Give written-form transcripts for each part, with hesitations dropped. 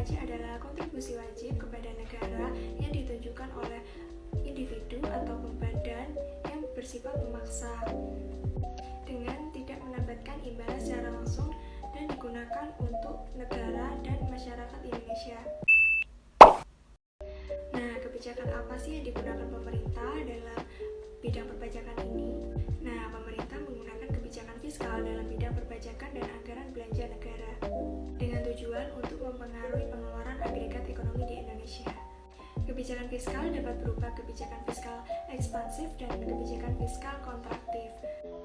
pajak adalah kontribusi wajib kepada negara yang ditunjukkan oleh individu ataupun badan yang bersifat memaksa dengan tidak mendapatkan imbalan secara langsung dan digunakan untuk negara dan masyarakat Indonesia. Nah, kebijakan apa sih yang digunakan pemerintah dalam bidang perpajakan ini? Nah, pemerintah menggunakan kebijakan fiskal dalam bidang perpajakan dan anggaran belanja negara dengan tujuan untuk mempengaruhi pengeluaran agregat ekonomi di Indonesia. Kebijakan fiskal dapat berupa kebijakan fiskal ekspansif dan kebijakan fiskal kontraktif.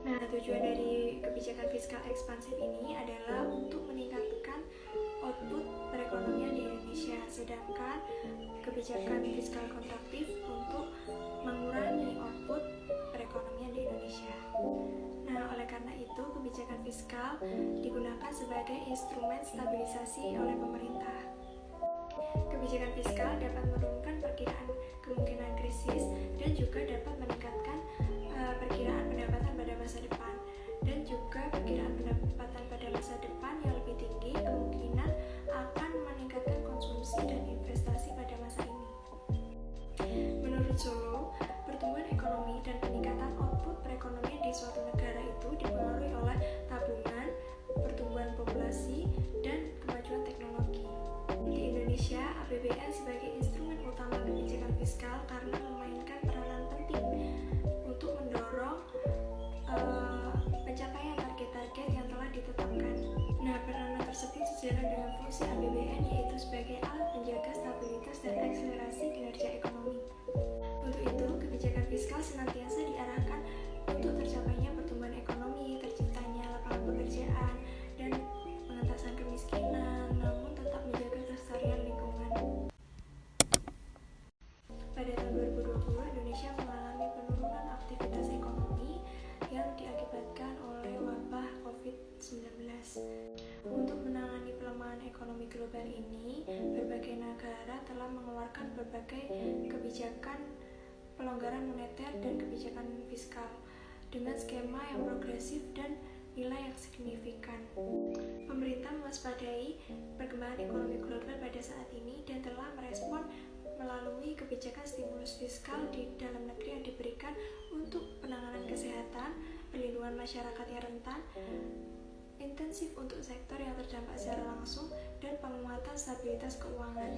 Nah, tujuan dari kebijakan fiskal ekspansif ini adalah untuk meningkatkan output perekonomian di Indonesia, sedangkan kebijakan fiskal kontraktif untuk mengurangi output perekonomian di Indonesia. Nah, oleh karena itu, kebijakan fiskal digunakan sebagai instrumen stabilisasi oleh pemerintah. Kebijakan fiskal dapat menurunkan perkiraan kemungkinan krisis dan juga dapat meningkatkan perkiraan pendapatan pada masa depan. Dan juga perkiraan pendapatan pada masa depan yang lebih tinggi kemungkinan akan meningkatkan konsumsi dan investasi pada masa ini. Menurut Solow, pertumbuhan ekonomi dan peningkatan output perekonomian di suatu negara itu dipengaruhi oleh tabungan, pertumbuhan populasi, dan kemajuan teknologi. Di Indonesia, APBN sebagai instrumen utama kebijakan fiskal karena memainkan peranan penting untuk mendorong pencapaian target-target yang telah ditetapkan. Nah, peranan tersebut sejalan dengan fungsi APBN, yaitu sebagai alat penjaga stabilitas dan akselerasi kinerja ekonomi. Untuk itu, kebijakan fiskal senantiasa diarahkan untuk tercapainya pertumbuhan ekonomi, terciptanya lapangan pekerjaan, dan pengentasan kemiskinan, namun tetap menjaga kelestarian lingkungan. Pada tahun 2020, Indonesia mengalami penurunan aktivitas ekonomi yang diakibatkan oleh wabah COVID-19. Untuk menangani pelemahan ekonomi global ini, berbagai negara telah mengeluarkan berbagai kebijakan pelonggaran moneter dan kebijakan fiskal dengan skema yang progresif dan nilai yang signifikan. Pemerintah mewaspadai perkembangan ekonomi global pada saat ini dan telah merespon melalui kebijakan stimulus fiskal di dalam negeri yang diberikan untuk penanganan kesehatan, perlindungan masyarakat yang rentan, intensif untuk sektor yang terdampak secara langsung, dan penguatan stabilitas keuangan.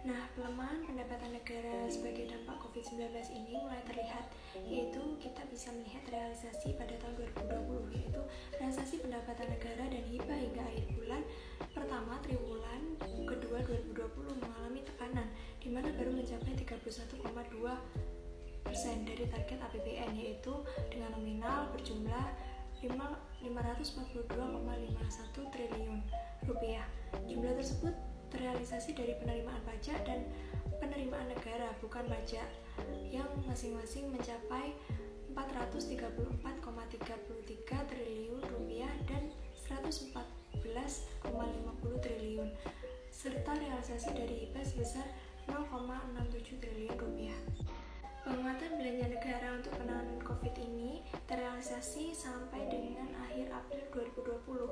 Nah, pelemahan pendapatan negara sebagai dampak COVID-19 ini mulai terlihat, yaitu kita bisa melihat realisasi pada tahun 2020, yaitu realisasi pendapatan negara dan hibah hingga akhir bulan pertama triwulan kedua 2020 mengalami tekanan, di mana baru mencapai 31,2% dari target APBN, yaitu dengan nominal berjumlah 542,51 triliun rupiah. Jumlah tersebut terrealisasi dari penerimaan pajak dan penerimaan negara bukan pajak yang masing-masing mencapai 434,33 triliun rupiah dan 114,50 triliun, serta realisasi dari hibah sebesar 0,67 triliun rupiah. Penguatan belanja negara untuk penanganan COVID ini terrealisasi sampai dengan akhir April 2020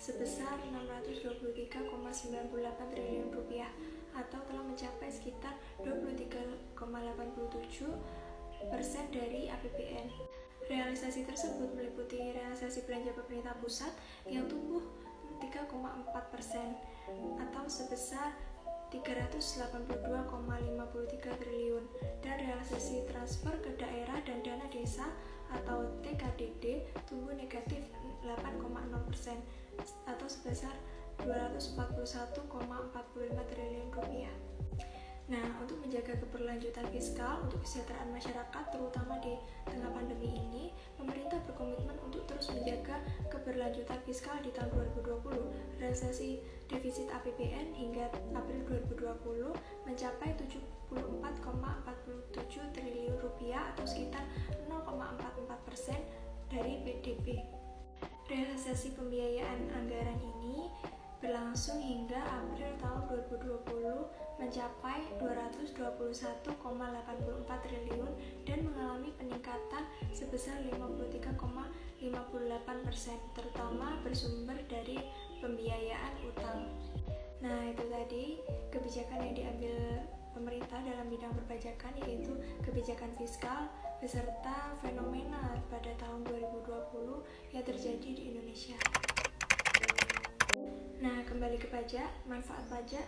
sebesar 623,98 triliun rupiah atau telah mencapai sekitar 23,87% dari APBN. Realisasi tersebut meliputi realisasi belanja pemerintah pusat yang tumbuh 3,4% atau sebesar 382,53 triliun dan realisasi transfer ke daerah dan dana desa atau TKDD tumbuh negatif 8,0% atau sebesar 241,45 triliun rupiah. Nah, untuk menjaga keberlanjutan fiskal untuk kesejahteraan masyarakat terutama di tengah pandemi ini, pemerintah berkomitmen untuk terus menjaga keberlanjutan fiskal di tahun 2020. Realisasi defisit APBN hingga April 2020 mencapai 74,47 triliun rupiah atau sekitar 0,44% dari PDB. Realisasi pembiayaan anggaran ini berlangsung hingga April tahun 2020 mencapai 221,84 triliun dan mengalami peningkatan sebesar 53,58%, terutama bersumber dari pembiayaan utang. Nah, itu tadi kebijakan yang diambil pemerintah dalam bidang perpajakan, yaitu kebijakan fiskal beserta fenomena pada tahun 2020 yang terjadi di Indonesia. Nah, kembali ke pajak, manfaat pajak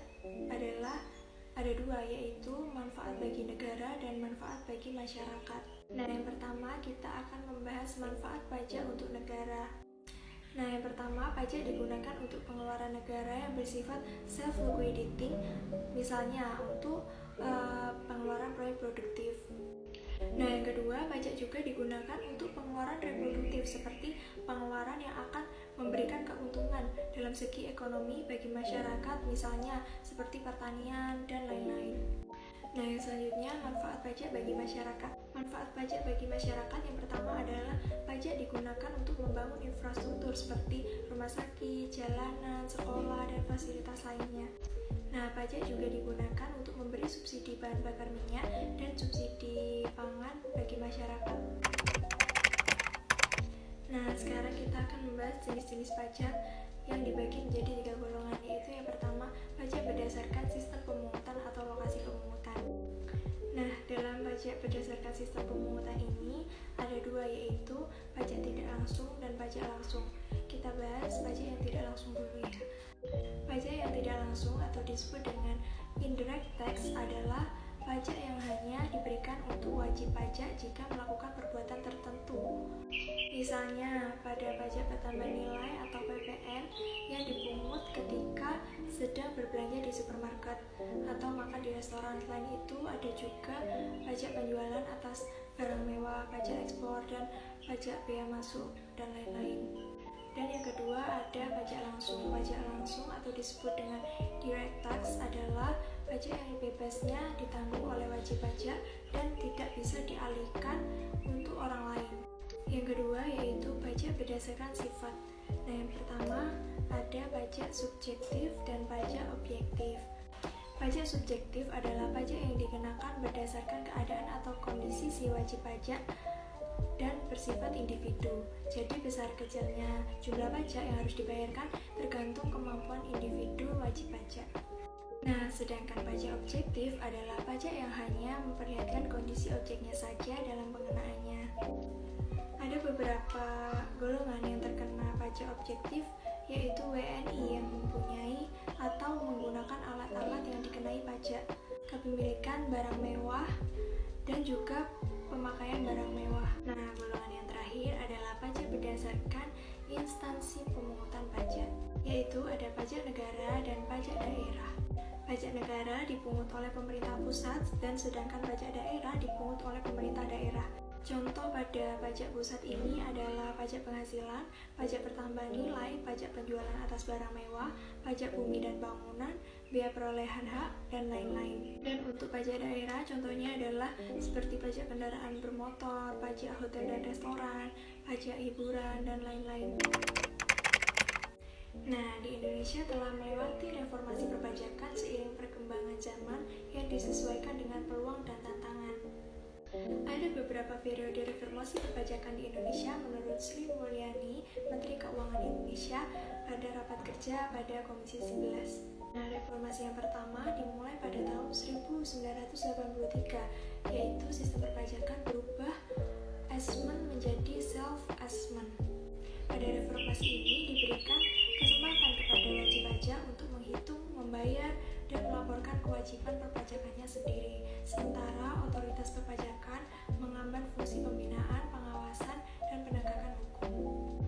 adalah ada dua, yaitu manfaat bagi negara dan manfaat bagi masyarakat. Nah, yang pertama kita akan membahas manfaat pajak untuk negara. Nah, yang pertama, pajak digunakan untuk pengeluaran negara yang bersifat self-liquidating, misalnya untuk pengeluaran proyek produktif. Nah, yang kedua, pajak juga digunakan untuk pengeluaran reproduktif, seperti pengeluaran yang akan memberikan keuntungan dalam segi ekonomi bagi masyarakat, misalnya seperti pertanian dan lain-lain. Nah, yang selanjutnya, manfaat pajak bagi masyarakat. Manfaat pajak bagi masyarakat yang pertama adalah pajak digunakan untuk membangun infrastruktur seperti rumah sakit, jalanan, sekolah, dan fasilitas lainnya. Nah, pajak juga digunakan untuk memberi subsidi bahan bakar minyak dan subsidi pangan bagi masyarakat. Nah, sekarang kita akan membahas jenis-jenis pajak yang dibagi menjadi 3 golongan, yaitu yang pertama, pajak berdasarkan sistem pemungutan atau lokasi pemungutan. Nah, dalam pajak berdasarkan sistem pemungutan ini ada dua, yaitu pajak tidak langsung dan pajak langsung. Kita bahas pajak yang tidak langsung dulu ya. Pajak yang tidak langsung atau disebut dengan indirect tax adalah pajak yang hanya diberikan untuk wajib pajak jika melakukan perbuatan tertentu. Misalnya pada pajak pertambahan nilai atau PPN yang dipungut ketika sedang berbelanja di supermarket atau makan di restoran. Selain itu ada juga pajak penjualan atas barang mewah, pajak ekspor, dan pajak bea masuk, dan lain-lain. Dan yang kedua ada pajak langsung. Pajak langsung atau disebut dengan direct tax adalah pajak yang bebasnya ditanggung oleh wajib pajak dan tidak bisa dialihkan untuk orang lain. Yang kedua yaitu pajak berdasarkan sifat. Nah, yang pertama ada pajak subjektif dan pajak objektif. Pajak subjektif adalah pajak yang dikenakan berdasarkan keadaan atau kondisi si wajib pajak dan bersifat individu. Jadi besar kecilnya jumlah pajak yang harus dibayarkan tergantung kemampuan individu wajib pajak. Nah, sedangkan pajak objektif adalah pajak yang hanya memperlihatkan kondisi objeknya saja dalam pengenaannya. Ada beberapa golongan yang terkena pajak objektif, yaitu WNI yang mempunyai atau menggunakan alat-alat yang dikenai pajak, kepemilikan barang mewah, dan juga pemakaian barang mewah. Nah, golongan yang terakhir adalah pajak berdasarkan instansi pemungutan pajak, yaitu ada pajak negara dan pajak daerah. Pajak negara dipungut oleh pemerintah pusat dan sedangkan pajak daerah dipungut oleh pemerintah daerah. Contoh pada pajak pusat ini adalah pajak penghasilan, pajak pertambahan nilai, pajak penjualan atas barang mewah, pajak bumi dan bangunan, biaya perolehan hak, dan lain-lain. Dan untuk pajak daerah contohnya adalah seperti pajak kendaraan bermotor, pajak hotel dan restoran, pajak hiburan, dan lain-lain. Nah, di Indonesia telah melewati reformasi perpajakan seiring perkembangan zaman yang disesuaikan dengan peluang dan tantangan. Ada beberapa periode reformasi perpajakan di Indonesia menurut Sri Mulyani, Menteri Keuangan Indonesia, pada rapat kerja pada Komisi 11. Nah, reformasi yang pertama dimulai pada tahun 1983, yaitu sistem perpajakan berubah assessment menjadi self-assessment. Pada reformasi ini diberikan kesempatan kepada wajib pajak untuk menghitung, membayar, dan melaporkan kewajiban perpajakannya sendiri. Sementara otoritas perpajakan mengemban fungsi pembinaan, pengawasan, dan penegakan hukum.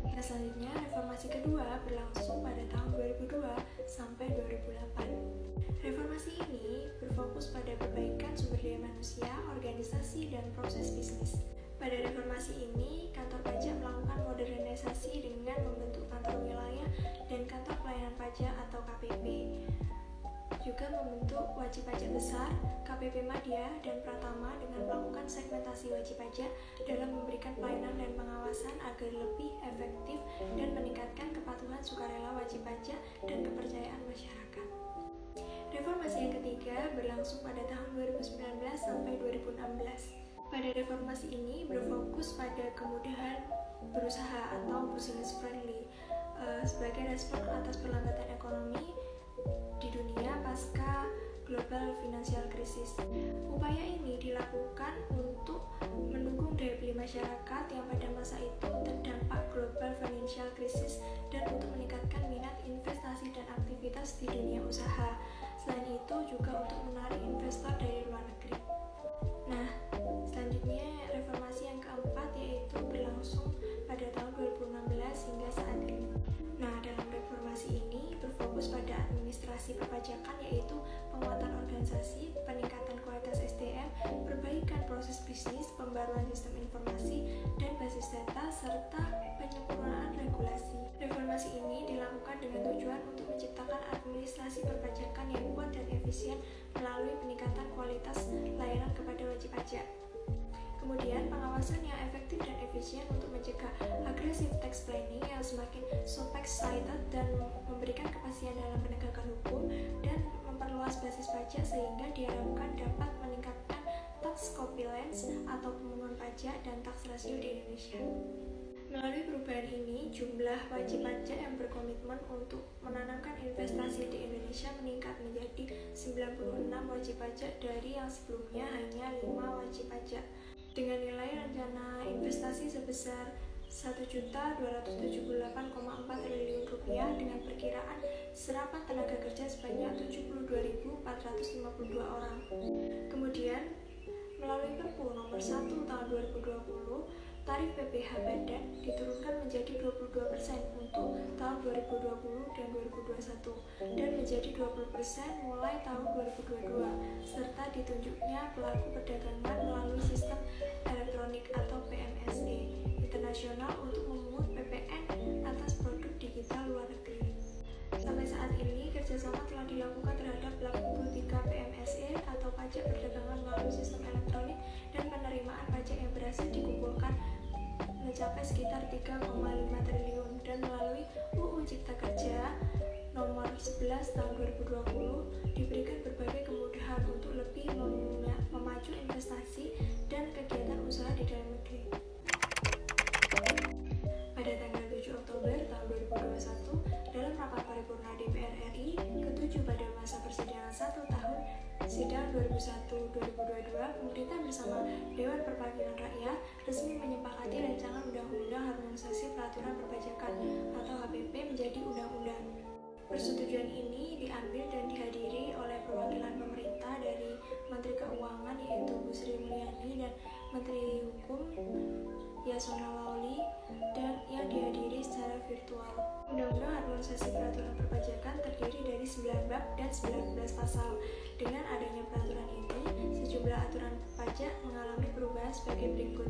Nah, selanjutnya reformasi kedua berlangsung pada tahun 2002 sampai 2008. Reformasi ini berfokus pada perbaikan sumber daya manusia, organisasi, dan proses bisnis. Pada reformasi ini, kantor pajak melakukan modernisasi dengan membentuk kantor wilayah dan kantor pelayanan pajak atau KPP. Juga membentuk wajib pajak besar, KPP Madya, dan Pratama dengan melakukan segmentasi wajib pajak dalam memberikan pelayanan dan pengawasan agar lebih efektif dan meningkatkan kepatuhan sukarela wajib pajak dan kepercayaan masyarakat. Reformasi yang ketiga berlangsung pada tahun 2019 sampai 2016. Pada reformasi ini berfokus pada kemudahan berusaha atau business friendly sebagai respon atas perlambatan ekonomi di dunia pasca global financial crisis. Upaya ini dilakukan untuk mendukung daya beli masyarakat yang pada masa itu terdampak global financial crisis dan untuk meningkatkan minat investasi dan aktivitas di dunia usaha. Selain itu juga untuk menarik investor dari luar negeri. Nah, selanjutnya reformasi yang keempat yaitu berlangsung pada tahun 2016 hingga saat ini. Nah, dalam reformasi ini berfokus pada administrasi perpajakan yaitu penguatan organisasi, peningkatan kualitas SDM, perbaikan proses bisnis, pembaruan sistem informasi dan basis data, serta penyempurnaan regulasi. Reformasi ini dilakukan dengan tujuan untuk menciptakan administrasi perpajakan yang kuat dan efisien melalui peningkatan kualitas layanan kepada wajib pajak. Kemudian pengawasan yang efektif dan efisien untuk mencegah aggressive tax planning yang semakin short-sighted dan memberikan kepastian dalam penegakan hukum dan memperluas basis pajak sehingga diharapkan dapat meningkatkan tax compliance atau pemungutan pajak dan tax rasio di Indonesia. Melalui perubahan ini, jumlah wajib pajak yang berkomitmen untuk menanamkan investasi di Indonesia meningkat menjadi 96 wajib pajak dari yang sebelumnya hanya 5 wajib pajak. Dengan nilai rencana investasi sebesar Rp1.278,4 triliun dengan perkiraan serapan tenaga kerja sebanyak 72.452 orang. Kemudian, melalui Perpu Nomor 1 Tahun 2020, tarif PPh badan diturunkan menjadi 22% untuk tahun 2020 dan 2021 dan menjadi 20% mulai tahun 2022 serta ditunjuknya pelaku perdagangan melalui sistem elektronik atau PMSE internasional untuk memungut PPN atas produk digital luar negeri. Sampai saat ini, kerjasama telah dilakukan terhadap 83 PMSE atau pajak perdagangan melalui sistem elektronik dan penerimaan pajak yang berhasil dikumpulkan mencapai sekitar 3,5 triliun dan melalui UU Cipta Kerja Nomor 11 Tahun 2020 diberikan berbagai kemudahan untuk lebih memacu investasi dan kegiatan usaha di dalam negeri. Pada tanggal 7 Oktober tahun 2021 dalam rapat paripurna DPR RI ke-7 pada masa persidangan 1 tahun sidang 2001-2022, pemerintah bersama Dewan Perwakilan Rakyat resmi menyepakati rancangan Undang-Undang Harmonisasi Peraturan Perpajakan atau HPP menjadi undang-undang. Persetujuan ini diambil dan dihadiri oleh perwakilan pemerintah dari Menteri Keuangan yaitu Bu Sri Mulyani dan Menteri Hukum Yasona Lawli dan yang dihadiri secara virtual. Undang-Undang Harmonisasi Peraturan Perpajakan terdiri dari 9 bab dan 19 pasal. Dengan adanya peraturan ini, sejumlah aturan pajak mengalami perubahan sebagai berikut.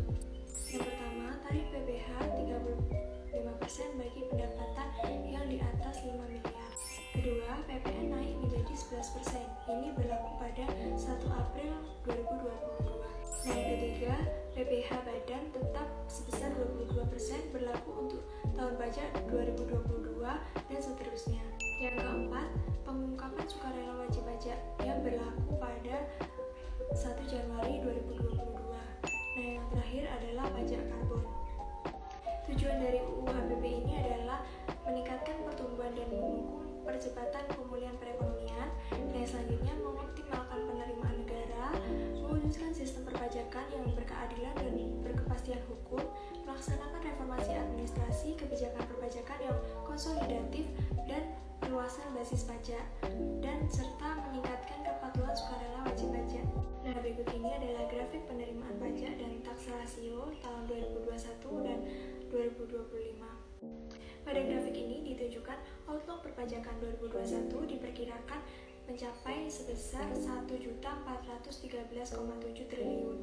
Yang pertama, tarif PPh 35% bagi pendapatan yang di atas 5 miliar. Kedua, PPN naik menjadi 11%. Ini berlaku pada 1 April 2022. Nah, yang ketiga, PPh badan tetap sebesar 22% berlaku untuk tahun pajak 2022 dan seterusnya. Yang keempat, pengungkapan sukarela wajib pajak yang berlaku pada 1 Januari 2022. Nah, yang terakhir adalah pajak karbon. Tujuan dari UU HPP ini adalah meningkatkan pertumbuhan dan mendukung percepatan pemulihan perekonomian. Dan selanjutnya mengoptimalkan penerimaan negara, mewujudkan sistem perpajakan yang berkeadilan dan berkepastian hukum, melaksanakan reformasi administrasi, kebijakan perpajakan yang konsolidatif dan perluasan basis pajak, dan serta meningkatkan kepatuhan sukarela wajib pajak. Nah, berikut ini adalah grafik penerimaan pajak dan tax rasio tahun 2021 dan 2025. Pada grafik ini ditunjukkan outlook perpajakan 2021 diperkirakan mencapai sebesar 1.413,7 triliun.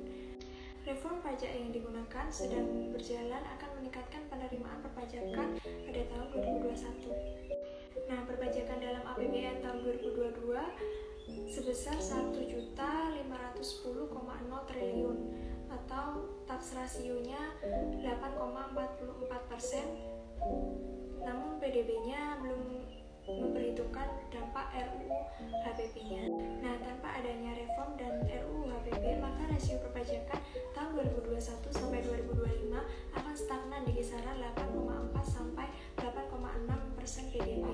Reform pajak yang digunakan sedang berjalan akan meningkatkan penerimaan perpajakan pada tahun 2021. Nah, perpajakan dalam APBN tahun 2022 sebesar 1.510,0 triliun atau tax rasionya 8,44%. Namun PDB-nya belum memperhitungkan dampak RUU HPP-nya. Nah, tanpa adanya reform dan RUU HPP, maka rasio perpajakan tahun 2021 sampai 2025 akan stagnan di kisaran 8,4 sampai 8,6% PDB.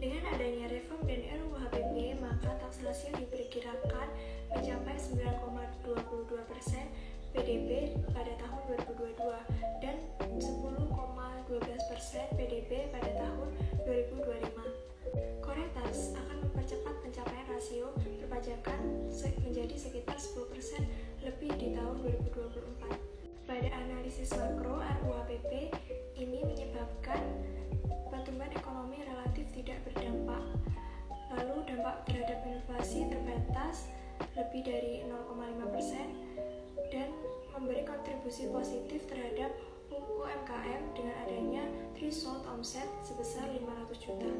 Dengan adanya reform dan RUU HPP, maka tax rasio diperkirakan mencapai 9,22% PDB pada tahun 2022 dan 10,12% PDB pada tahun 2025. Koretas akan mempercepat pencapaian rasio perpajakan menjadi sekitar 10% lebih di tahun 2024. Pada analisis makro, RUU HPP ini menyebabkan pertumbuhan ekonomi relatif tidak berdampak. Lalu dampak terhadap inflasi terbatas lebih dari 0,5% dan memberi kontribusi positif terhadap UMKM dengan adanya threshold omset sebesar 500 juta.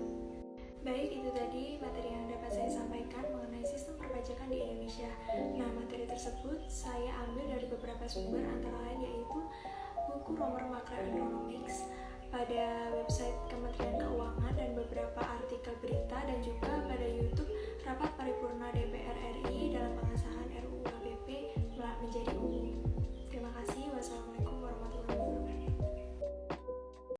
Baik, itu tadi materi yang dapat saya sampaikan mengenai sistem perpajakan di Indonesia. Nah, materi tersebut saya ambil dari beberapa sumber, antara lain yaitu buku Romer Macroeconomics pada website Kementerian Keuangan dan beberapa artikel berita